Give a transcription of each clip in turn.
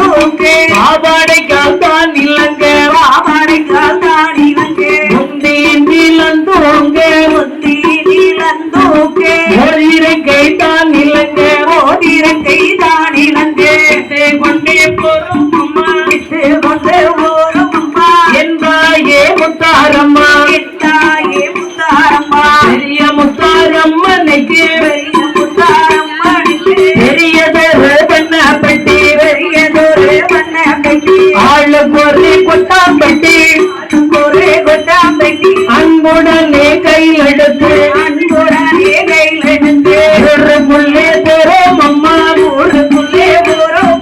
இழந்தோங்கே பாவாடைக்கால் தான் இலங்க பாவாடைக்கால் தான் இலங்க முந்தியின் இழந்தோங்கே இழந்தோங்கே ஓரிரக்கை தான் இலங்க ஓரிரக்கை தான் இலங்க கொண்டே போறோம் அம்மா கொண்டே போறோம் அம்மா என்றாயே முத்தாரம்மா என்றாயே முத்தாரம்மா பெரிய முத்தாரம்மனுக்கு பெரிய முத்தாரம்மனுக்கு பெரியதொரு வண்ணப்பட்டி பெரியதொரு வண்ணப்பட்டி ஆளுக்கு ஒரு கொட்டாம்பட்டி ஒரு கொட்டாம்பட்டி அன்புடனே கையிலெடுத்து அன்புடனே கையிலெடுத்து ஊருக்குள்ளே போறோம் அம்மா ஊருக்குள்ளே போறோம்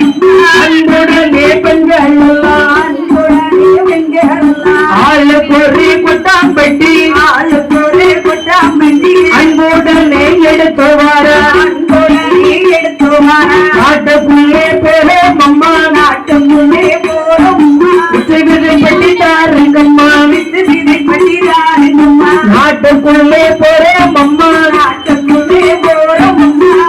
அன்புடனே பெண்கள் எல்லாம் அன்புடனே பெண்கள் எல்லாம் ஆளுக்கு ஒரு கொட்டாம்பட்டி ஆளுக்கு ஒரு கொட்டாம்பட்டி அன்புடனே எடுத்து வர அன்புடனே எடுத்து வர நாட்டுக்குள்ளே போறோம் அம்மா நாட்டுக்குள்ளே போறோம் விதை தாருங்கம்மா விதை பட்டி தாருங்கம்மா நாட்டுக்குள்ளே போறோம் அம்மா நாட்டுக்குள்ளே போறோம்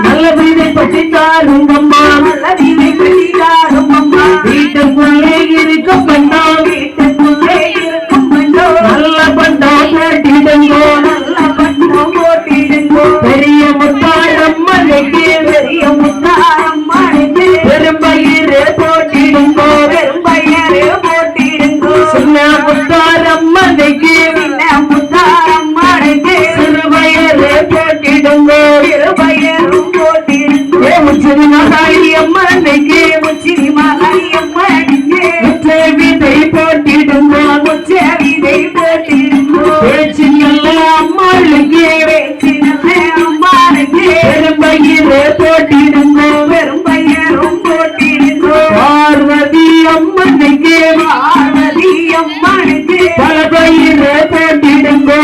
நல்ல விதை பற்றி தாருங்கம்மா நல்ல விதை பட்டி தாருங்கம்மா வீட்டுக்குள்ளே இருக்க பண்ணோம் வீட்டுக்குள்ளே இருக்கும் பண்ணோ நல்ல பண்டம் போட்டிடுங்கோ நல்ல பண்டம் போட்டிடுங்கோ பெரிய முத்தாரம்மனுக்கு பெரிய முத்தாரம்மனுக்கு பெரும்பயிறு போட்டிடுங்கோ பெரும்பயிறு போட்டிடுங்கோ சின்ன முத்தாரம்மனுக்கு சின்ன முத்தாரம்மனுக்கு சிறுபயிறு போட்டிடுங்கோ பெரும்பயிரும் போட்டிடுங்கோ உச்சிரி மகாளி அம்மனுக்கு உச்சிரி மகாளி அம்மனுக்கு உச்ச விதை போட்டிடுங்கோ உச்ச விதை போட்டிடுங்கோ பேச்சு நல்ல அம்மாளுக்கு பேச்சு நல்ல அம்மானுக்கு பெரும்பயிறு போட்டிடுங்கோ பெரும்பயிரும் போட்டிடுங்கோ பார்வதி அம்மனுக்கு பார்வதி அம்மனுக்கு பல பயிறு போட்டிடுங்கோ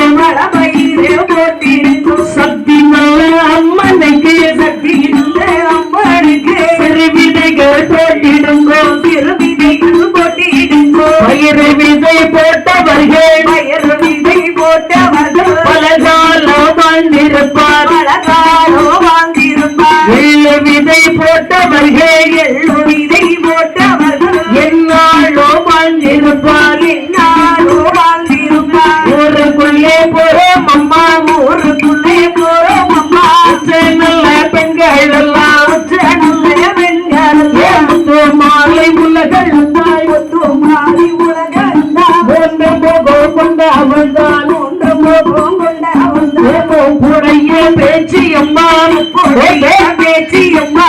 பயிறு போட்டிடுங்கோ சக்தி நல்ல அம்மனுக்கு சக்தி நல்ல அம்மனுக்கு சிறு விதைகள் போட்டிடுங்கோ சிறு விதைகள் போட்டிடுங்கோ பயிறு விதை போட்டவர்கள் பயிறு விதை போட்டவர்கள் பலகாலம் வாழ்ந்திருப்பார் பலகாலோ வாழ்ந்திருப்பார் எள்ளு விதை போட்டவர்கள் எள்ளு விதை போட்டவர்கள் என்னாலோ வாழ்ந்திருப்பார் என்னாலோ வாழ்ந்திருப்பார் ஊருக்குள்ளே போறோம் அம்மா ஊருக்குள்ளே போறோம் அம்மா நல்ல பெண்கள் எல்லாம் உச்ச நல்ல பெண்கள் முத்து மாலை உலகள் முத்து மாறி உலகந்தான் ஒன்று போகும் கொண்ட அவள்தான் ஒன்று போகும் கொண்ட அவள்தான் புடைய பேச்சு அம்மா பேச்சு அம்மா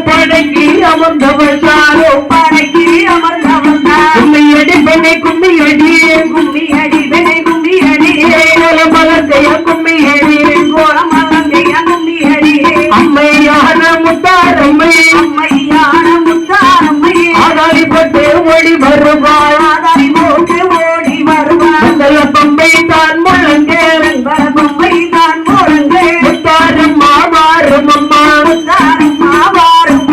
படங்கி அமர்ந்தவள் தான் படகி அமர்ந்தவள்தான் கும்மியடி பெண்ணை கும்மியடி கும்மியடி பெண்ணை கும்மியடி மலர்ந்தைய கும்மியடி கோலமலங்கைய கும்மியடி அம்மையான முத்தாரம்மை அம்மையான முத்தாரம்மை ஆதாரிப்பட்டு ஓடி வருவாள் ஆதாரி போட்டு ஓடி வருவார் மங்கள பம்பை தான் முழங்க பொம்மை தான் முழங்க முத்தாரம்மா வாரும் அம்மா முத்தாரம்மா வாரும்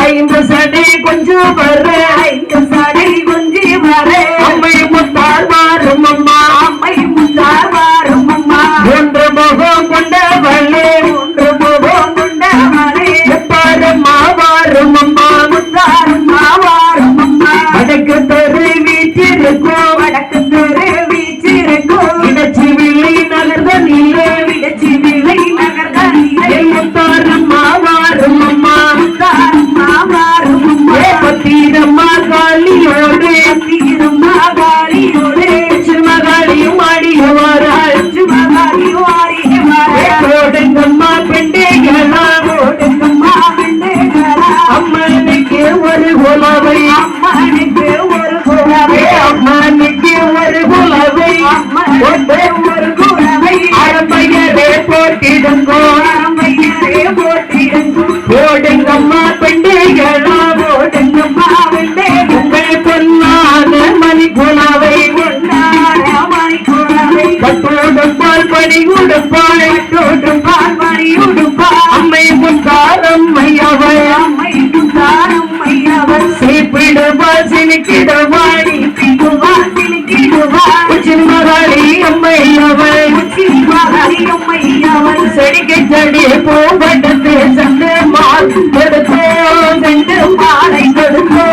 ஐந்து சடை கொஞ்சம் வர ஐந்து சடை குஞ்சி வர அம்மை முத்தார் வாரும் அம்மா அம்மை முத்தார் வாரும் அம்மா ஒன்று முகம் கொண்டவளே ஒன்று முகம் கொண்டவளே முத்தாரம்மா வாரும் அம்மா முத்தாரம்மா வாரும் அம்மா வடக்கு தெரு வீச்சிருக்கோம் வடக்கு தெரு வீச்சிருக்கோம் இடச்சி விலை நகர்ந்த நீலே விடச்சி விலை நகர்தனிலே முத்தாரம்மா வாரும் அம்மா முத்தாரம்மா வாரும் அம்மா பத்தீரம்மா காளியோடு திருமகாளியோடு சிறுமகாளியும் ஆடியவாராள் மகாளி வாரிவாரே கோடுங்கம்மா பெண்டைகளா ஓடுங்கம்மா பெண்களா அம்மனுக்கு ஒரு குலவை அம்மனுக்கு ஒரு குலவை அம்மனுக்கு ஒரு குலவை அம்மனுக்கு ஒரு குலவை அரம்பையரே போட்டிடுங்கோ அரம்பையரே போட்டிடுங்கோ ஓடுங்கம்மா பெண்டைகளா ஓடுங்கம்மா பெண்கள் உங்கள் பொன்னான மணி குலவை பொன்னான மணி குலவை பட்டோடுப்பால் பணி உடுப்பாள் தோற்றுப்பால் மணி உடுப்பால் அம்மை முத்தாரம்மை அவள் அம்மை முத்தாரம்மை அவள் சீப்பிடுவாள் சினிக்கிடுவாள் பிடுவாள் சிலுக்கிடுவாள் சிறுமகாளி அம்மை அவள் மகாளி அம்மை அவள் செடிக்கு செடி பூவட்டத்து சென்று மால் கொடுத்தோ சென்று மாலை கொடுத்தோ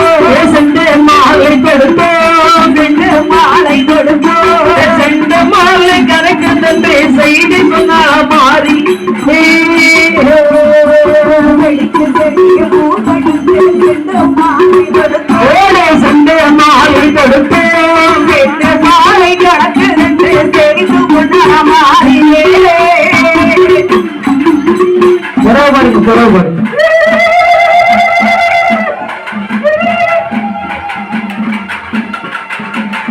புறவு பாருங்க புறவு பாருங்க